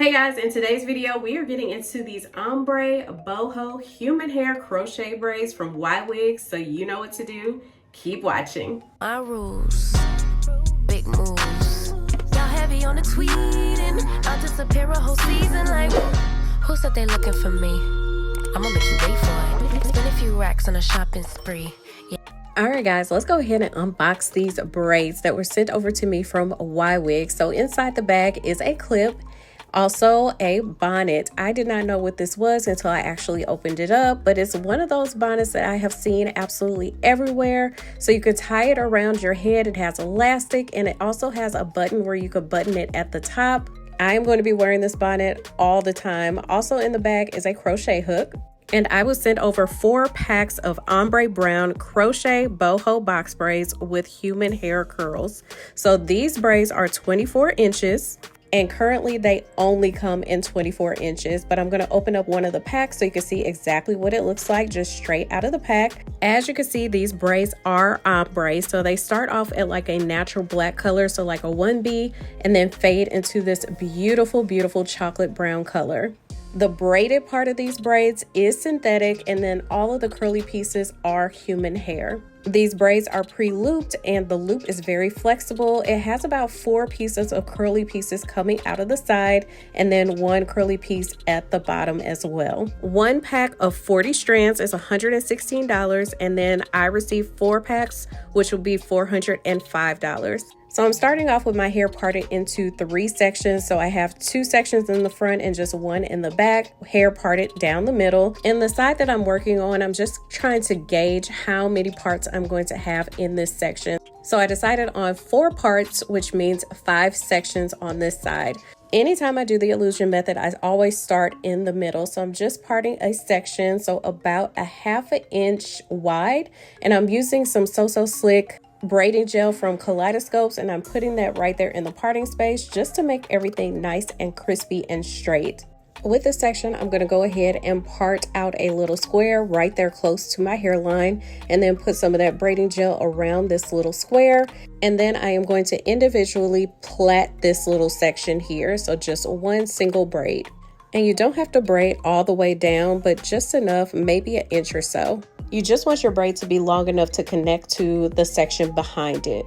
Hey guys, in today's video, we are getting into these ombre boho human hair crochet braids from Ywigs, so you know what to do. Keep watching. My rules, big moves. Y'all heavy on the tweeting. I'll disappear a whole season like, who said they looking for me? I'ma make you wait for it. Spend a few racks on a shopping spree. Yeah. Alright guys, let's go ahead and unbox these braids that were sent over to me from Ywigs. So inside the bag is a clip. Also a bonnet. I did not know what this was until I actually opened it up, but it's one of those bonnets that I have seen absolutely everywhere. So you can tie it around your head. It has elastic and it also has a button where you could button it at the top. I am going to be wearing this bonnet all the time. Also in the bag is a crochet hook. And I was sent over 4 packs of ombre brown crochet boho box braids with human hair curls. So these braids are 24 inches. And currently they only come in 24 inches, but I'm going to open up one of the packs so you can see exactly what it looks like just straight out of the pack. As you can see, these braids are ombre, so they start off at like a natural black color, so like a 1B, and then fade into this beautiful, beautiful chocolate brown color. The braided part of these braids is synthetic, and then all of the curly pieces are human hair. These braids are pre-looped and the loop is very flexible. It has about 4 pieces of curly pieces coming out of the side and then 1 curly piece at the bottom as well. One pack of 40 strands is $116, and then I received 4 packs, which will be $405. So I'm starting off with my hair parted into 3 sections. So I have 2 sections in the front and just 1 in the back, hair parted down the middle. In the side that I'm working on, I'm just trying to gauge how many parts I'm going to have in this section. So I decided on 4 parts, which means 5 sections on this side. Anytime I do the illusion method, I always start in the middle. So I'm just parting a section, so about a 1/2 inch wide. And I'm using some So Slick braiding gel from Kaleidoscopes, and I'm putting that right there in the parting space just to make everything nice and crispy and straight. With this section, I'm going to go ahead and part out a little square right there close to my hairline, and then put some of that braiding gel around this little square. And then I am going to individually plait this little section here, so just 1 single braid. And you don't have to braid all the way down, but just enough, maybe 1 inch or so. You just want your braid to be long enough to connect to the section behind it.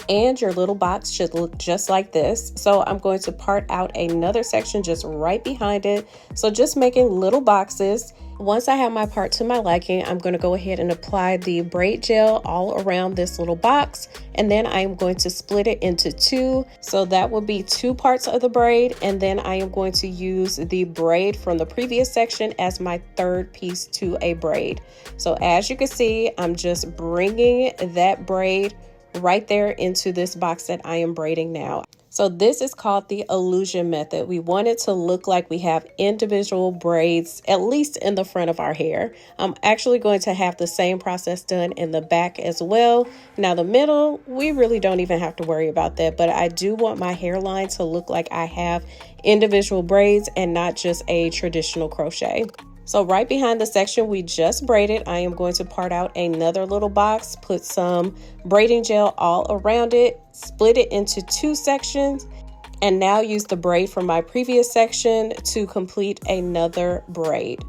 And your little box should look just like this. So I'm going to part out another section just right behind it. So just making little boxes. Once I have my part to my liking, I'm going to go ahead and apply the braid gel all around this little box. And then I'm going to split it into 2. So that will be 2 parts of the braid. And then I am going to use the braid from the previous section as my 3rd piece to a braid. So as you can see, I'm just bringing that braid right there into this box that I am braiding now. So this is called the illusion method. We want it to look like we have individual braids, at least in the front of our hair. I'm actually going to have the same process done in the back as well. Now the middle, we really don't even have to worry about that, but I do want my hairline to look like I have individual braids and not just a traditional crochet. So right behind the section we just braided, I am going to part out another little box, put some braiding gel all around it, split it into 2 sections, and now use the braid from my previous section to complete another braid.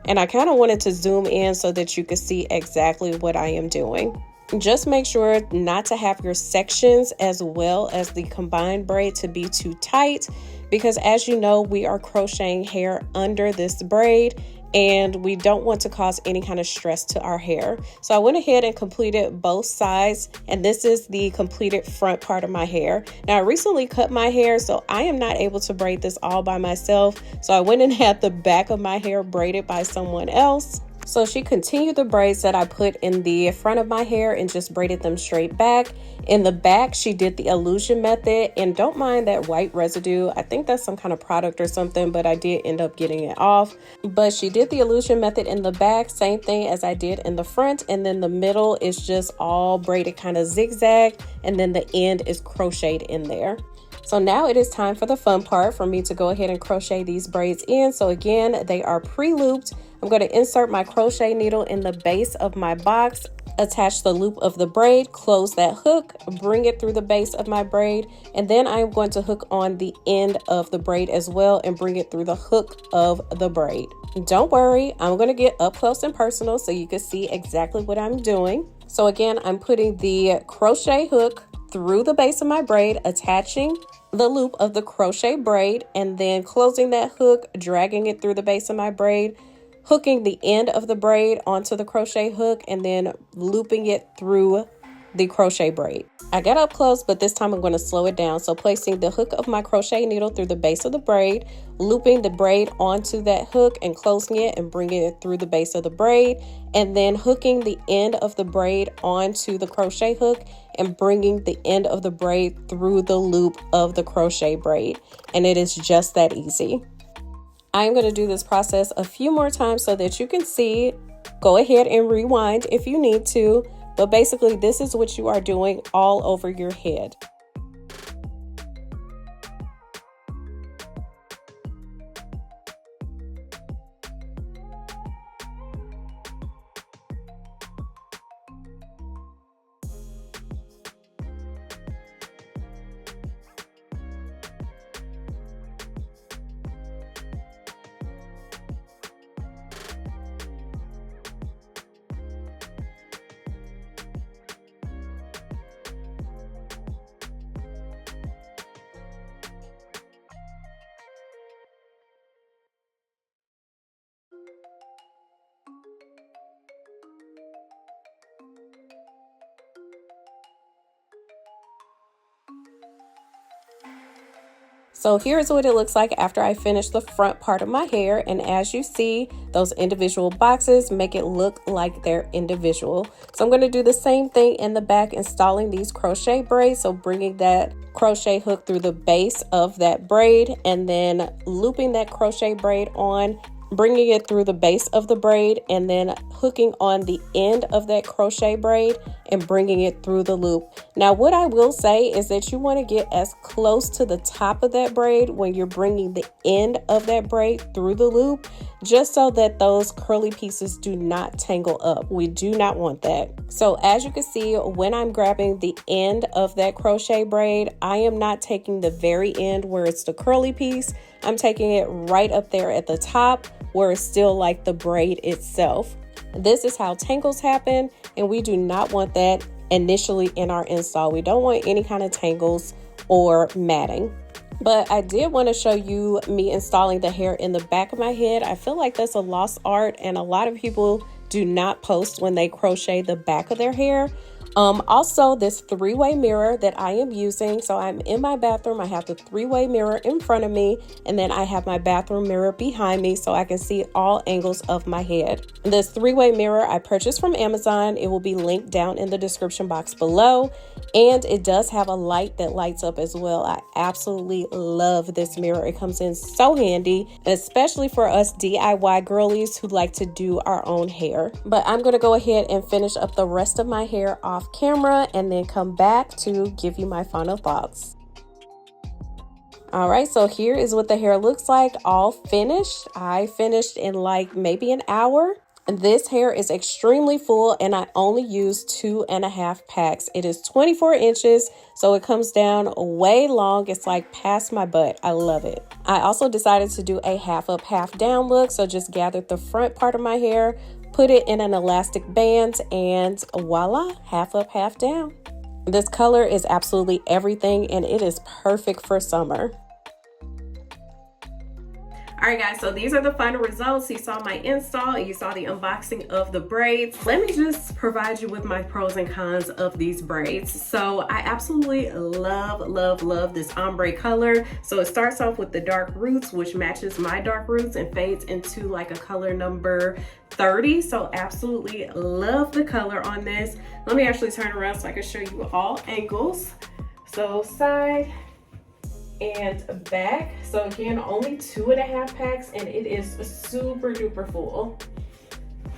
And I kind of wanted to zoom in so that you could see exactly what I am doing. Just make sure not to have your sections as well as the combined braid to be too tight, because as you know, we are crocheting hair under this braid and we don't want to cause any kind of stress to our hair. So I went ahead and completed both sides, and this is the completed front part of my hair. Now I recently cut my hair, so I am not able to braid this all by myself. So I went and had the back of my hair braided by someone else. So she continued the braids that I put in the front of my hair and just braided them straight back. In the back, she did the illusion method, and don't mind that white residue. I think that's some kind of product or something, but I did end up getting it off. But she did the illusion method in the back, same thing as I did in the front, and then the middle is just all braided kind of zigzag, and then the end is crocheted in there. So now it is time for the fun part for me to go ahead and crochet these braids in. So again, they are pre-looped. I'm going to insert my crochet needle in the base of my box, attach the loop of the braid, close that hook, bring it through the base of my braid, and then I'm going to hook on the end of the braid as well and bring it through the hook of the braid. Don't worry, I'm going to get up close and personal so you can see exactly what I'm doing. So again, I'm putting the crochet hook through the base of my braid, attaching the loop of the crochet braid, and then closing that hook, dragging it through the base of my braid, hooking the end of the braid onto the crochet hook, and then looping it through the crochet braid. I got up close, but this time I'm going to slow it down. So placing the hook of my crochet needle through the base of the braid, looping the braid onto that hook and closing it and bringing it through the base of the braid, and then hooking the end of the braid onto the crochet hook and bringing the end of the braid through the loop of the crochet braid. And it is just that easy. I'm going to do this process a few more times so that you can see. Go ahead and rewind if you need to, but basically this is what you are doing all over your head. So here's what it looks like after I finish the front part of my hair. And as you see, those individual boxes make it look like they're individual. So I'm going to do the same thing in the back, installing these crochet braids. So bringing that crochet hook through the base of that braid and then looping that crochet braid on, bringing it through the base of the braid, and then hooking on the end of that crochet braid and bringing it through the loop. Now, what I will say is that you want to get as close to the top of that braid when you're bringing the end of that braid through the loop, just so that those curly pieces do not tangle up. We do not want that. So as you can see, when I'm grabbing the end of that crochet braid, I am not taking the very end where it's the curly piece. I'm taking it right up there at the top where it's still like the braid itself. This is how tangles happen, and we do not want that initially in our install. We don't want any kind of tangles or matting. But I did want to show you me installing the hair in the back of my head. I feel like that's a lost art, and a lot of people do not post when they crochet the back of their hair. Also, this three-way mirror that I am using. So I'm in my bathroom. I have the three-way mirror in front of me, and then I have my bathroom mirror behind me so I can see all angles of my head. This three-way mirror I purchased from Amazon. It will be linked down in the description box below, and it does have a light that lights up as well. I absolutely love this mirror. It comes in so handy, especially for us DIY girlies who like to do our own hair. But I'm going to go ahead and finish up the rest of my hair off camera and then come back to give you my final thoughts. All right, so here is what the hair looks like all finished. I finished in like maybe an hour. This hair is extremely full, and I only used 2.5 packs. It is 24 inches, so it comes down way long. It's like past my butt. I love it. I also decided to do a half up, half down look. So just gathered the front part of my hair, put it in an elastic band, and voila, half up, half down. This color is absolutely everything, and it is perfect for summer. All right, guys, so these are the final results. You saw my install and you saw the unboxing of the braids. Let me just provide you with my pros and cons of these braids. So I absolutely love this ombre color. So it starts off with the dark roots, which matches my dark roots and fades into like a color number 30. So absolutely love the color on this. Let me actually turn around so I can show you all angles. So side and back. So again, only 2.5 packs, and it is super duper full.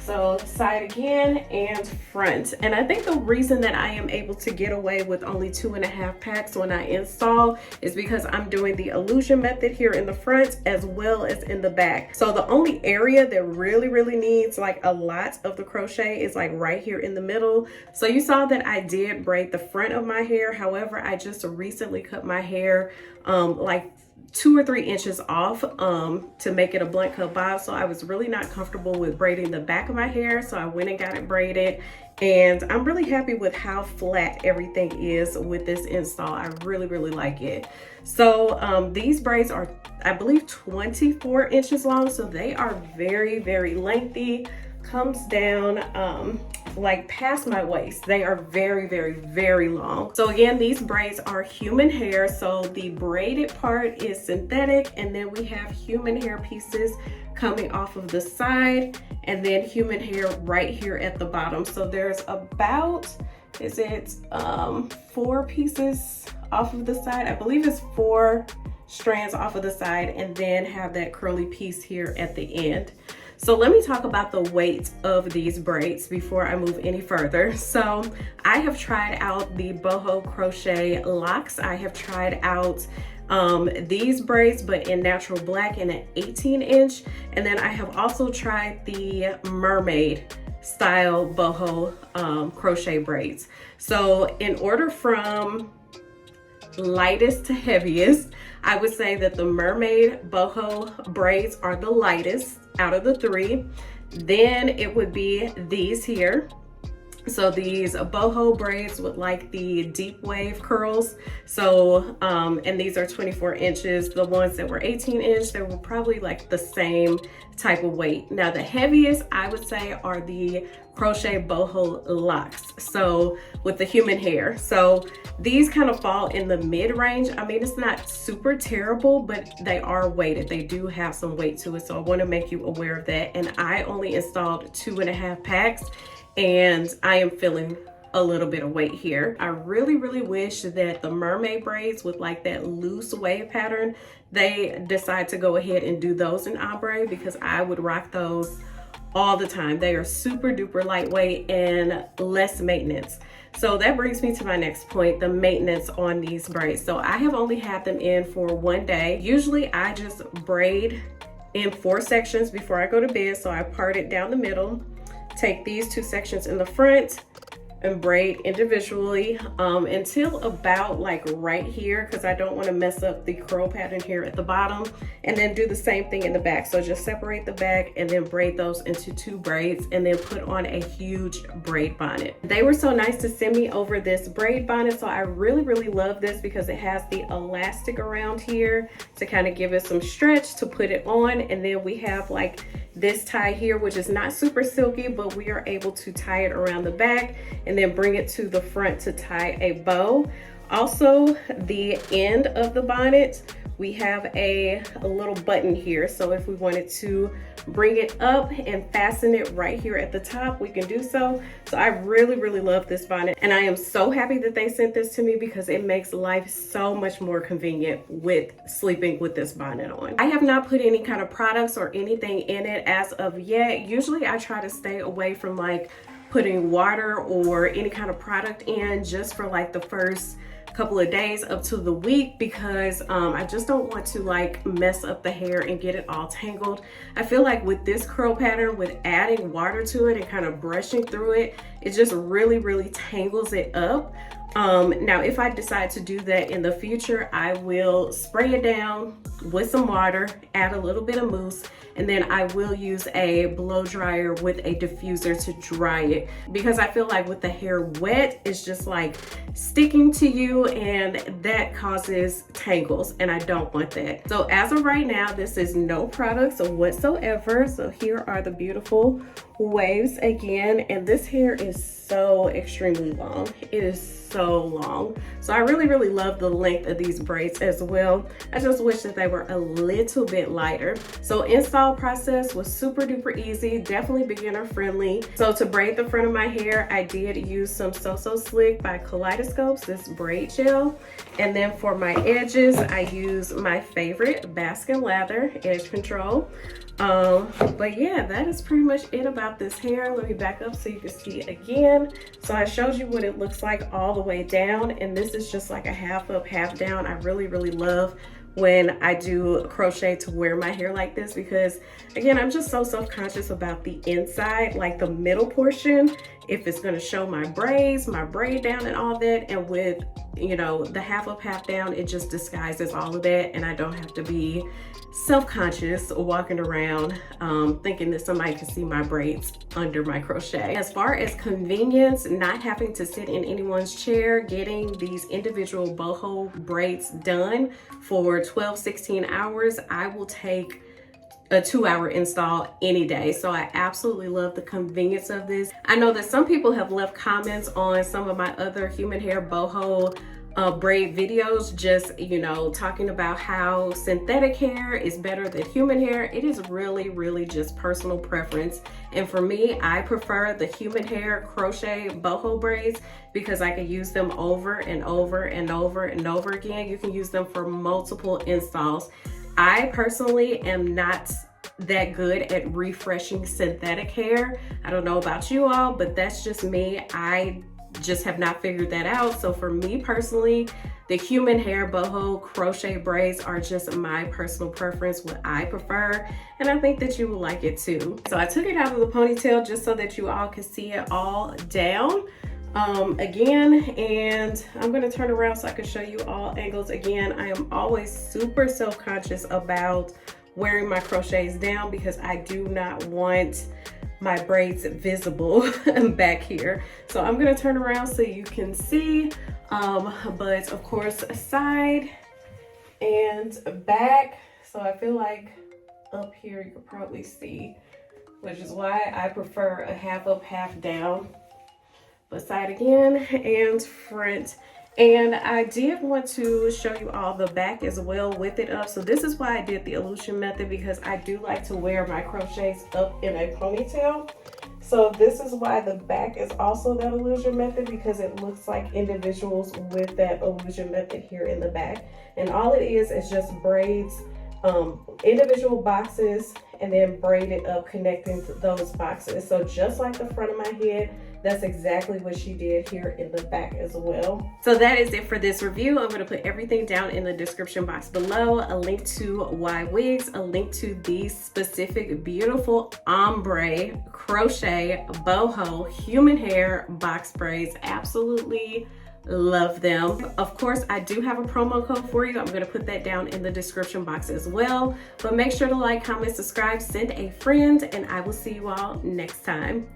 So side again and front. And I think the reason that I am able to get away with only 2.5 packs when I install is because I'm doing the illusion method here in the front as well as in the back. So the only area that really needs like a lot of the crochet is like right here in the middle. So you saw that I did braid the front of my hair. However, I just recently cut my hair like 2 or 3 inches off to make it a blunt cut bob. So I was really not comfortable with braiding the back of my hair, so I went and got it braided, and I'm really happy with how flat everything is with this install. I really like it. So these braids are, I believe, 24 inches long, so they are very lengthy. Comes down like past my waist. They are very long. So again, these braids are human hair. So the braided part is synthetic, and then we have human hair pieces coming off of the side, and then human hair right here at the bottom. So there's about, is it 4 pieces off of the side? I believe it's 4 strands off of the side, and then have that curly piece here at the end. So let me talk about the weight of these braids before I move any further. So I have tried out the Boho Crochet Locs. I have tried out these braids, but in natural black and an 18-inch. And then I have also tried the mermaid style Boho crochet braids. So in order from lightest to heaviest, I would say that the mermaid boho braids are the lightest out of the 3. Then it would be these here. So these boho braids with like the deep wave curls. So and these are 24 inches. The ones that were 18-inch, they were probably like the same type of weight. Now the heaviest I would say are the crochet boho Locs, so with the human hair. So these kind of fall in the mid-range. I mean, it's not super terrible, but they are weighted. They do have some weight to it, so I want to make you aware of that. And I only installed 2.5 packs, and I am feeling a little bit of weight here. I really wish that the mermaid braids with like that loose wave pattern, they decide to go ahead and do those in ombre, because I would rock those all the time. They are super duper lightweight and less maintenance. So that brings me to my next point, the maintenance on these braids. So I have only had them in for 1 day. Usually I just braid in 4 sections before I go to bed. So I part it down the middle, take these 2 sections in the front, and braid individually until about like right here, because I don't want to mess up the curl pattern here at the bottom, and then do the same thing in the back. So just separate the back and then braid those into 2 braids, and then put on a huge braid bonnet. They were so nice to send me over this braid bonnet, so I really love this because it has the elastic around here to kind of give it some stretch to put it on. And then we have like this tie here, which is not super silky, but we are able to tie it around the back and then bring it to the front to tie a bow. Also, the end of the bonnet, we have a little button here. So if we wanted to bring it up and fasten it right here at the top, we can do so. So I really love this bonnet, and I am so happy that they sent this to me because it makes life so much more convenient with sleeping with this bonnet on. I have not put any kind of products or anything in it as of yet. Usually I try to stay away from like putting water or any kind of product in just for like the first couple of days up to the week, because I just don't want to like mess up the hair and get it all tangled. I feel like with this curl pattern, with adding water to it and kind of brushing through it, it just really tangles it up. Now if I decide to do that in the future, I will spray it down with some water, add a little bit of mousse, and then I will use a blow dryer with a diffuser to dry it, because I feel like with the hair wet, it's just like sticking to you, and that causes tangles, and I don't want that. So as of right now, this is no products whatsoever. So here are the beautiful waves again, and this hair is so extremely long. It is so long. So I really love the length of these braids as well. I just wish that they were a little bit lighter. So install process was super duper easy, definitely beginner friendly. So to braid the front of my hair, I did use some So Slick by Kaleidoscopes, this braid gel. And then for my edges, I use my favorite Baskin Lather Edge Control. But yeah, that is pretty much it about about this hair. Let me back up so you can see again. So I showed you what it looks like all the way down, and this is just like a half up, half down. I really love when I do crochet to wear my hair like this, because again, I'm just so self-conscious about the inside, like the middle portion, if it's gonna show my braids, my braid down and all that. And with, you know, the half up, half down, it just disguises all of that, and I don't have to be self-conscious walking around thinking that somebody can see my braids under my crochet. As far as convenience, not having to sit in anyone's chair, getting these individual boho braids done for 12-16 hours, I will take a 2-hour install any day. So I absolutely love the convenience of this. I know that some people have left comments on some of my other human hair boho braid videos, just, you know, talking about how synthetic hair is better than human hair. It is really just personal preference. And for me, I prefer the human hair crochet boho braids because I can use them over and over and over and over again. You can use them for multiple installs. I personally am not that good at refreshing synthetic hair. I don't know about you all, but that's just me. I just have not figured that out. So for me personally, the human hair boho crochet braids are just my personal preference, what I prefer, and I think that you will like it too. So I took it out of the ponytail just so that you all can see it all down again, and I'm going to turn around so I can show you all angles again. I am always super self-conscious about wearing my crochets down because I do not want my braids visible back here. So I'm gonna turn around so you can see, but of course side and back. So I feel like up here you can probably see, which is why I prefer a half up, half down. But side again and front. And I did want to show you all the back as well with it up. So this is why I did the illusion method, because I do like to wear my crochets up in a ponytail. So this is why the back is also that illusion method, because it looks like individuals with that illusion method here in the back. And all it is just braids, individual boxes, and then braided up connecting to those boxes. So just like the front of my head, that's exactly what she did here in the back as well. So that is it for this review. I'm going to put everything down in the description box below, a link to Ywigs, a link to these specific beautiful ombre crochet boho human hair box braids. Absolutely love them. Of course, I do have a promo code for you. I'm going to put that down in the description box as well. But make sure to like, comment, subscribe, send a friend, and I will see you all next time.